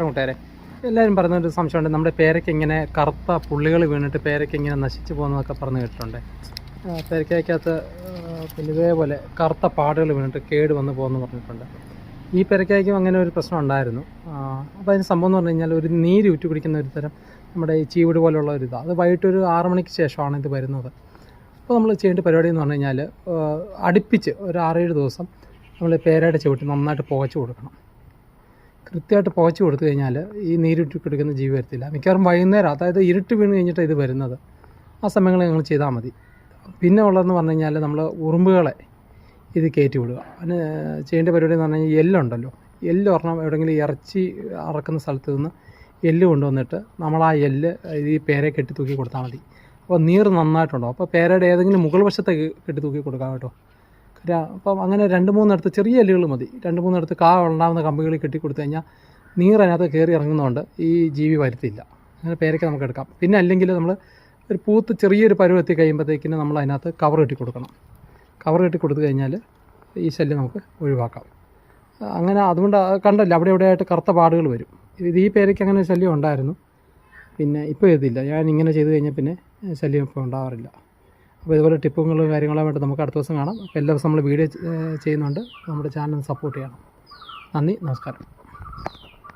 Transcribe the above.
കൂട്ടുകാരെ, എല്ലാവരും പറഞ്ഞൊരു സംശയമുണ്ട്. നമ്മുടെ പേരയ്ക്ക് ഇങ്ങനെ കറുത്ത പുള്ളികൾ വീണിട്ട് പേരയ്ക്ക് ഇങ്ങനെ നശിച്ചു പോകുന്നതൊക്കെ പറഞ്ഞു കേട്ടിട്ടുണ്ട്. പേരയ്ക്കകത്ത് പിന്നെ ഇതേപോലെ കറുത്ത പാടുകൾ വീണിട്ട് കേട് വന്ന് പോകുമെന്ന് പറഞ്ഞിട്ടുണ്ട്. ഈ പേരയ്ക്കും അങ്ങനെ ഒരു പ്രശ്നം ഉണ്ടായിരുന്നു. അപ്പോൾ അതിന് സംഭവം എന്ന് പറഞ്ഞു കഴിഞ്ഞാൽ ഒരു നീര് ഉറ്റി കുടിക്കുന്ന ഒരു തരം നമ്മുടെ ഈ ചീവിട് പോലുള്ള ഒരു ഇതാണ്. അത് വൈകിട്ട് ഒരു 6 മണിക്ക് ശേഷമാണ് ഇത് വരുന്നത്. അപ്പോൾ നമ്മൾ ചെയ്യേണ്ട പരിപാടി എന്ന് പറഞ്ഞു കഴിഞ്ഞാൽ അടുപ്പിച്ച് ഒരു 6-7 ദിവസം നമ്മൾ പേരയുടെ ചവിട്ടി നന്നായിട്ട് പുകച്ച് കൊടുക്കണം. കൃത്യമായിട്ട് പുകച്ച് കൊടുത്തു കഴിഞ്ഞാൽ ഈ നീരുറ്റി കൊടുക്കുന്ന ജീവി വരത്തില്ല. മിക്കവാറും വൈകുന്നേരം, അതായത് ഇരുട്ട് വീണ് കഴിഞ്ഞിട്ട് ഇത് വരുന്നത്. ആ സമയങ്ങളിൽ നിങ്ങൾ ചെയ്താൽ മതി. പിന്നെ ഉള്ളതെന്ന് പറഞ്ഞു കഴിഞ്ഞാൽ നമ്മൾ ഉറുമ്പുകളെ ഇത് കയറ്റി വിടുക. അതിന് ചെയ്യേണ്ട പരിപാടി എന്ന് പറഞ്ഞു കഴിഞ്ഞാൽ എല്ലുണ്ടല്ലോ, എല്ല് ഒരെണ്ണം എവിടെയെങ്കിലും ഇറച്ചി അറക്കുന്ന സ്ഥലത്ത് നിന്ന് എല്ല് കൊണ്ടുവന്നിട്ട് നമ്മൾ ആ എല്ല് ഈ പേരയെ കെട്ടി തൂക്കി കൊടുത്താൽ മതി. അപ്പോൾ നീർ നന്നായിട്ടുണ്ടോ. അപ്പോൾ പേരയുടെ ഏതെങ്കിലും മുകൾ വശത്തെ കെട്ടി തൂക്കി കൊടുക്കാം കേട്ടോ. അപ്പം അങ്ങനെ 2-3 ചെറിയ എല്ലുകൾ മതി. 2-3 കാ ഉണ്ടാകുന്ന കമ്പികളിൽ കെട്ടി കൊടുത്തു കഴിഞ്ഞാൽ നീരതിനകത്ത് കയറി ഇറങ്ങുന്നതുകൊണ്ട് ഈ ജീവി വരുത്തില്ല. അങ്ങനെ പേരയ്ക്ക് നമുക്ക് എടുക്കാം. പിന്നെ അല്ലെങ്കിൽ നമ്മൾ ഒരു പൂത്ത് ചെറിയൊരു പരുവം എത്തി കഴിയുമ്പോഴത്തേക്കിന് നമ്മൾ അതിനകത്ത് കവർ കെട്ടി കൊടുക്കണം. കവർ കെട്ടി കൊടുത്തു കഴിഞ്ഞാൽ ഈ ശല്യം നമുക്ക് ഒഴിവാക്കാം. അങ്ങനെ അതുകൊണ്ട് കണ്ടല്ലോ, അവിടെ എവിടെയായിട്ട് കറുത്ത പാടുകൾ വരും. ഇത് ഈ പേരയ്ക്ക് അങ്ങനെ ശല്യം ഉണ്ടായിരുന്നു. പിന്നെ ഇപ്പോൾ ഇതില്ല. ഞാൻ ഇങ്ങനെ ചെയ്ത് കഴിഞ്ഞാൽ പിന്നെ ശല്യം ഇപ്പോൾ ഉണ്ടാവാറില്ല. അപ്പോൾ ഇതുപോലെ ടിപ്പുകളും കാര്യങ്ങളുമായിട്ട് നമുക്ക് അടുത്ത ദിവസം കാണാം. അപ്പോൾ എല്ലാ ദിവസവും നമ്മൾ വീഡിയോ ചെയ്യുന്നുണ്ട്. നമ്മുടെ ചാനൽ സപ്പോർട്ട് ചെയ്യണം. നന്ദി, നമസ്കാരം.